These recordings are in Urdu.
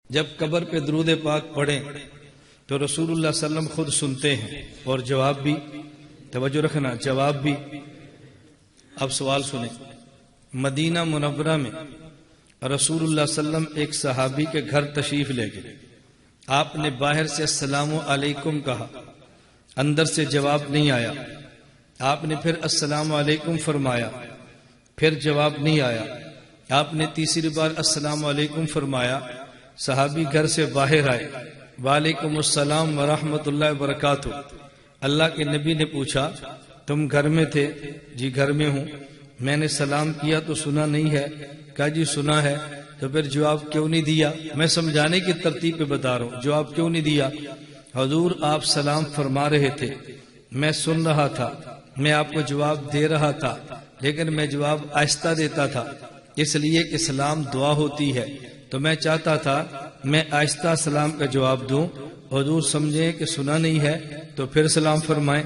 جب قبر پہ درود پاک پڑھیں تو رسول اللہ صلی اللہ علیہ وسلم خود سنتے ہیں اور جواب بھی، توجہ رکھنا، جواب بھی۔ اب سوال سنیں، مدینہ منورہ میں رسول اللہ صلی اللہ علیہ وسلم ایک صحابی کے گھر تشریف لے گئے۔ آپ نے باہر سے السلام علیکم کہا، اندر سے جواب نہیں آیا۔ آپ نے پھر السلام علیکم فرمایا، پھر جواب نہیں آیا۔ آپ نے تیسری بار السلام علیکم فرمایا۔ صحابی گھر سے باہر آئے، وعلیکم السلام ورحمۃ اللہ وبرکاتہ۔ اللہ کے نبی نے پوچھا، تم گھر میں تھے؟ جی گھر میں ہوں۔ میں نے سلام کیا تو سنا نہیں ہے؟ کہا جی سنا ہے۔ تو پھر جواب کیوں نہیں دیا؟ میں سمجھانے کی ترتیب پہ بتا رہا ہوں، جواب کیوں نہیں دیا؟ حضور آپ سلام فرما رہے تھے، میں سن رہا تھا، میں آپ کو جواب دے رہا تھا، لیکن میں جواب آہستہ دیتا تھا، اس لیے کہ سلام دعا ہوتی ہے، تو میں چاہتا تھا میں آہستہ سلام کا جواب دوں، حضور سمجھیں کہ سنا نہیں ہے تو پھر سلام فرمائیں۔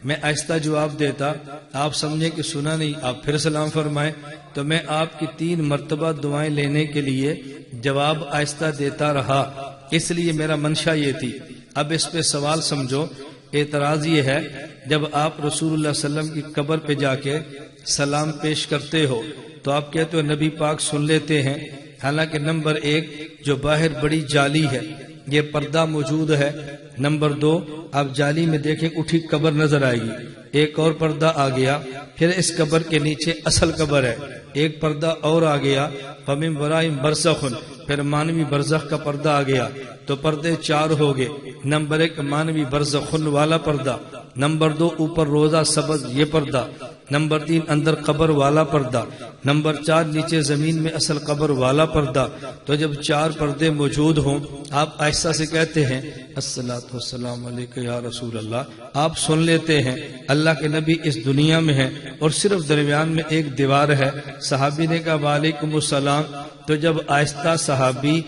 میں آہستہ جواب دیتا، آپ سمجھیں کہ سنا نہیں، آپ پھر سلام فرمائیں۔ تو میں آپ کی 3 مرتبہ دعائیں لینے کے لیے جواب آہستہ دیتا رہا، اس لیے میرا منشا یہ تھی۔ اب اس پہ سوال سمجھو، اعتراض یہ ہے، جب آپ رسول اللہ صلی اللہ علیہ وسلم کی قبر پہ جا کے سلام پیش کرتے ہو تو آپ کہتے ہو نبی پاک سن لیتے ہیں، حالانکہ نمبر 1 جو باہر بڑی جالی ہے، یہ پردہ موجود ہے۔ نمبر 2 آپ جالی میں دیکھیں اٹھی قبر نظر آئے گی، ایک اور پردہ آ گیا، پھر اس قبر کے نیچے اصل قبر ہے، ایک پردہ اور آ گیا، فَمِن وَرَائِهِمْ بَرْزَخٌ، پھر مانوی برزخ کا پردہ آ گیا، تو پردے 4 ہو گئے۔ نمبر 1 مانوی برزخن والا پردہ، نمبر 2 اوپر روزہ سبز یہ پردہ، نمبر 3 اندر قبر والا پردہ، نمبر 4 نیچے زمین میں اصل قبر والا پردہ۔ تو جب 4 پردے موجود ہوں، آپ آہستہ سے کہتے ہیں الصلاۃ والسلام علیک یا رسول اللہ، آپ سن لیتے ہیں اللہ کے نبی اس دنیا میں ہیں اور صرف درمیان میں ایک دیوار ہے۔ صحابی نے کہا وعلیکم السلام، تو جب آہستہ صحابی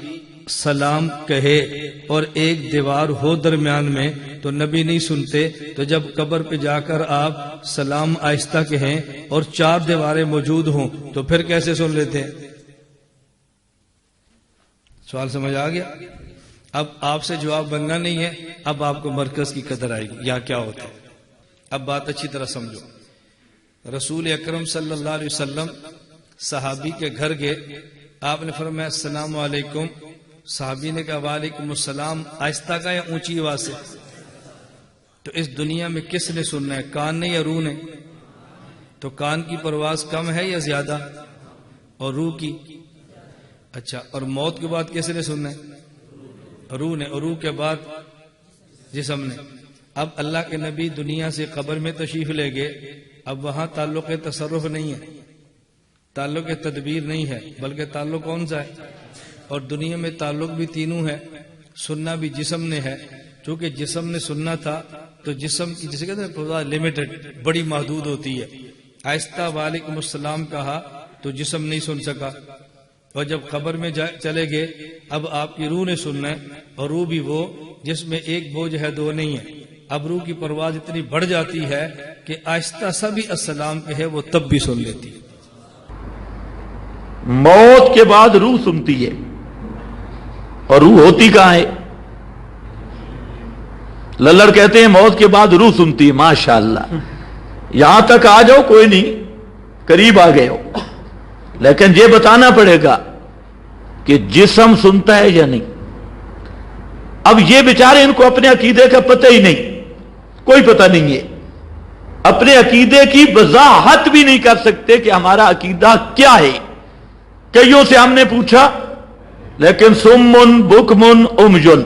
سلام کہے اور ایک دیوار ہو درمیان میں تو نبی نہیں سنتے، تو جب قبر پہ جا کر آپ سلام آہستہ کہیں اور 4 دیواریں موجود ہوں تو پھر کیسے سن لیتے ہیں؟ سوال سمجھ آ گیا؟ اب آپ سے جواب بننا نہیں ہے، اب آپ کو مرکز کی قدر آئے گی یہاں کیا ہوتا ہے۔ اب بات اچھی طرح سمجھو، رسول اکرم صلی اللہ علیہ وسلم صحابی کے گھر گئے، آپ نے فرمایا السلام علیکم، صحابی نے کہا وعلیکم السلام، آہستہ کا یا اونچی آواز سے؟ تو اس دنیا میں کس نے سننا ہے، کان نے یا روح نے؟ تو کان کی پرواز کم ہے یا زیادہ، اور روح کی؟ اچھا، اور موت کے بعد کس نے سننا ہے؟ روح نے، اور روح کے بعد جسم نے۔ اب اللہ کے نبی دنیا سے قبر میں تشریف لے گئے، اب وہاں تعلق تصرف نہیں ہے، تعلق تدبیر نہیں ہے، بلکہ تعلق کون سا ہے؟ اور دنیا میں تعلق بھی تینوں ہے، سننا بھی جسم نے ہے، چونکہ جسم نے سننا تھا تو جسم کی جسے کہتے ہیں لمیٹڈ، بڑی محدود ہوتی ہے۔ آہستہ وعلیکم السلام کہا تو جسم نہیں سن سکا، اور جب قبر میں چلے گئے اب آپ کی روح نے سننا ہے، اور روح بھی وہ جس میں ایک بوجھ ہے 2 نہیں ہے۔ اب روح کی پرواز اتنی بڑھ جاتی ہے کہ آہستہ سا بھی السلام کہے وہ تب بھی سن لیتی ہے۔ موت کے بعد روح سنتی ہے، اور روح ہوتی کہاں ہے؟ للڑ کہتے ہیں موت کے بعد روح سنتی ہے، ماشاءاللہ، یہاں تک آ جاؤ کوئی نہیں، قریب آ گئے ہو، لیکن یہ بتانا پڑے گا کہ جسم سنتا ہے یا نہیں۔ اب یہ بیچارے ان کو اپنے عقیدے کا پتہ ہی نہیں، کوئی پتہ نہیں ہے، اپنے عقیدے کی وضاحت بھی نہیں کر سکتے کہ ہمارا عقیدہ کیا ہے۔ کئیوں سے ہم نے پوچھا، لیکن سمن بکمن امجن،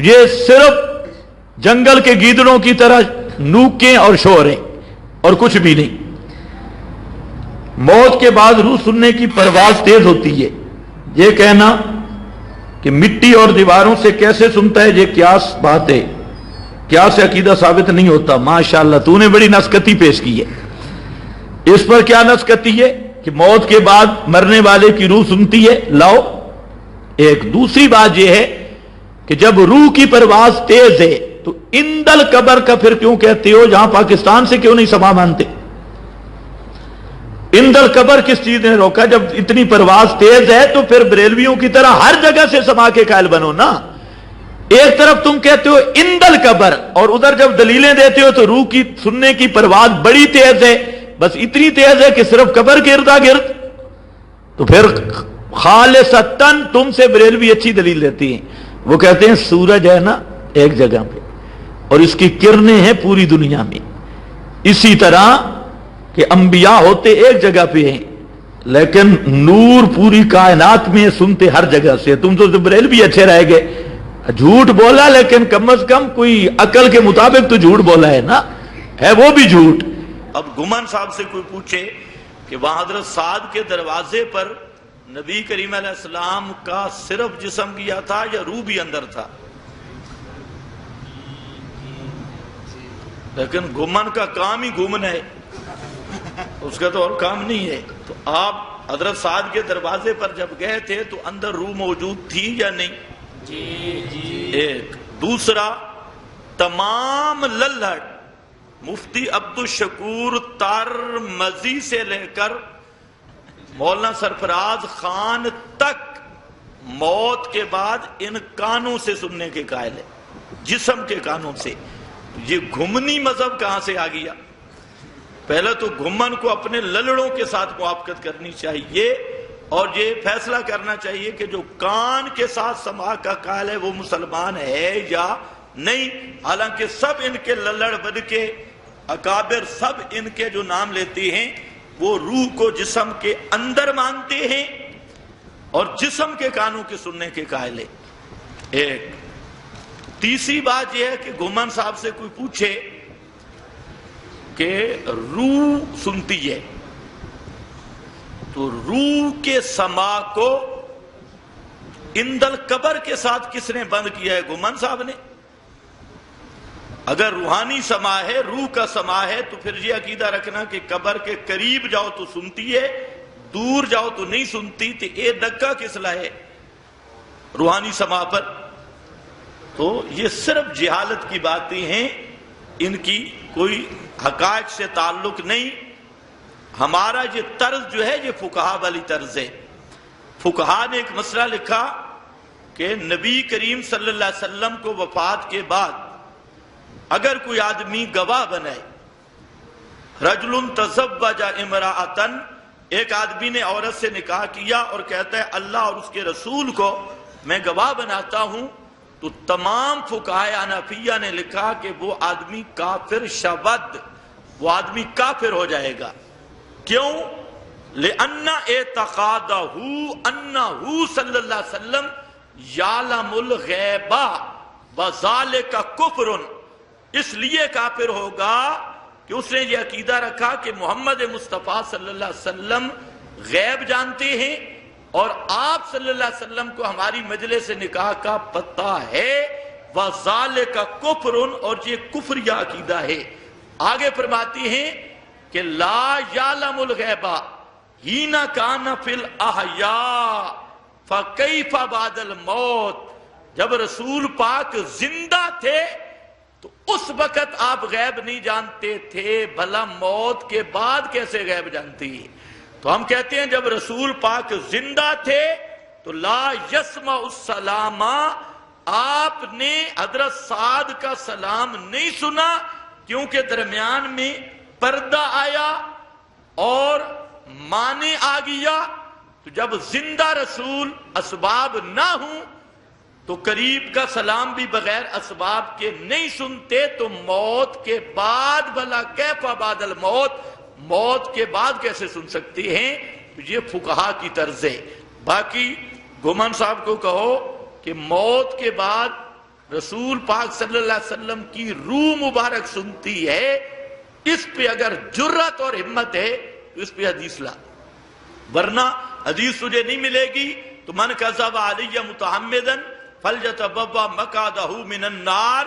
یہ صرف جنگل کے گیدڑوں کی طرح نوکیں اور شوریں اور کچھ بھی نہیں۔ موت کے بعد روح سننے کی پرواز تیز ہوتی ہے۔ یہ کہنا کہ مٹی اور دیواروں سے کیسے سنتا ہے، یہ قیاس بات ہے، قیاس سے عقیدہ ثابت نہیں ہوتا۔ ماشاءاللہ تو نے بڑی نسکتی پیش کی ہے۔ اس پر کیا نسکتی ہے کہ موت کے بعد مرنے والے کی روح سنتی ہے؟ لاؤ ایک دوسری بات یہ ہے کہ جب روح کی پرواز تیز ہے تو اندل قبر کا پھر کیوں کہتے ہو؟ جہاں پاکستان سے کیوں نہیں سما مانتے؟ اندر قبر کس چیز نے روکا؟ جب اتنی پرواز تیز ہے تو پھر بریلویوں کی طرح ہر جگہ سے سما کے قائل بنو نا. ایک طرف تم کہتے ہو اندل قبر اور ادھر جب دلیلیں دیتے ہو تو روح کی سننے کی پرواز بڑی تیز ہے، بس اتنی تیز ہے کہ صرف قبر کے اردا گرد. تو پھر خالصتاً تم سے بریلوی اچھی دلیل دیتی ہیں. وہ کہتے ہیں سورج ہے نا ایک جگہ پہ اور اس کی کرنیں ہیں پوری دنیا میں، اسی طرح کہ انبیاء ہوتے ایک جگہ پہ ہیں لیکن نور پوری کائنات میں سنتے ہر جگہ سے. تم تو بریلوی اچھے رہ گئے، جھوٹ بولا لیکن کم از کم کوئی عقل کے مطابق تو جھوٹ بولا ہے نا، ہے وہ بھی جھوٹ. اب گمان صاحب سے کوئی پوچھے کہ وہاں حضرت سعد کے دروازے پر نبی کریم علیہ السلام کا صرف جسم گیا تھا یا روح بھی اندر تھا؟ لیکن گمن کا کام ہی گھومنا ہے، اس کا تو اور کام نہیں ہے. تو آپ حضرت سعد کے دروازے پر جب گئے تھے تو اندر روح موجود تھی یا نہیں؟ جی. ایک دوسرا، تمام للہٹ مفتی عبدالشکور ترمذی سے لے کر مولانا سرفراز خان تک موت کے بعد ان کانوں سے سننے کے قائل ہے، جسم کے کانوں سے. یہ گھمنی مذہب کہاں سے آ گیا؟ پہلے تو گھمن کو اپنے للڑوں کے ساتھ موافقت کرنی چاہیے اور یہ فیصلہ کرنا چاہیے کہ جو کان کے ساتھ سماع کا قائل ہے وہ مسلمان ہے یا نہیں. حالانکہ سب ان کے للڑ بن کے اکابر سب ان کے جو نام لیتے ہیں وہ روح کو جسم کے اندر مانتے ہیں اور جسم کے کانوں کے سننے کے قائل ہے. ایک تیسری بات یہ ہے کہ گھومن صاحب سے کوئی پوچھے کہ روح سنتی ہے تو روح کے سماع کو اندل قبر کے ساتھ کس نے بند کیا ہے؟ گھومن صاحب نے. اگر روحانی سماع ہے، روح کا سماع ہے، تو پھر یہ عقیدہ رکھنا کہ قبر کے قریب جاؤ تو سنتی ہے، دور جاؤ تو نہیں سنتی. تو یہ دکا کس لائے روحانی سماع پر؟ تو یہ صرف جہالت کی باتیں ہیں، ان کی کوئی حقائق سے تعلق نہیں. ہمارا یہ طرز جو ہے یہ فقہا والی طرز ہے. فقہا نے ایک مسئلہ لکھا کہ نبی کریم صلی اللہ علیہ وسلم کو وفات کے بعد اگر کوئی آدمی گواہ بنائے، رجل تزوج امرأۃ، ایک آدمی نے عورت سے نکاح کیا اور کہتا ہے اللہ اور اس کے رسول کو میں گواہ بناتا ہوں، تو تمام فقہائے حنفیہ نے لکھا کہ وہ آدمی کافر شود، وہ آدمی کافر ہو جائے گا. کیوں؟ لأن اعتقادہ انہ صلی اللہ علیہ وسلم یعلم الغیب وذالک کفر، اس لیے کافر ہوگا کہ اس نے یہ عقیدہ رکھا کہ محمد مصطفیٰ صلی اللہ علیہ وسلم غیب جانتے ہیں اور آپ صلی اللہ علیہ وسلم کو ہماری مجلس نکاح کا پتہ ہے. وذالک کفر، اور یہ کفریہ عقیدہ ہے. آگے فرماتی ہیں کہ لا یعلم الغیب حین کان فی الاحیاء فکیف بعد الموت، جب رسول پاک زندہ تھے تو اس وقت آپ غیب نہیں جانتے تھے، بھلا موت کے بعد کیسے غیب جانتی ہے؟ تو ہم کہتے ہیں جب رسول پاک زندہ تھے تو لا یسمع السلام، آپ نے حضرت سعد کا سلام نہیں سنا کیونکہ درمیان میں پردہ آیا اور معنی آ گیا. تو جب زندہ رسول اسباب نہ ہوں تو قریب کا سلام بھی بغیر اسباب کے نہیں سنتے، تو موت کے بعد بھلا کیف بعد الموت، موت کے بعد کیسے سن سکتے ہیں؟ یہ فقہا کی طرز ہے. باقی گھومن صاحب کو کہو کہ موت کے بعد رسول پاک صلی اللہ علیہ وسلم کی روح مبارک سنتی ہے، اس پہ اگر جرت اور ہمت ہے تو اس پہ حدیث لا، ورنہ حدیث تجھے نہیں ملے گی. تو من کذب علی متعمدا فلیتبوأ مقعدہ من النار،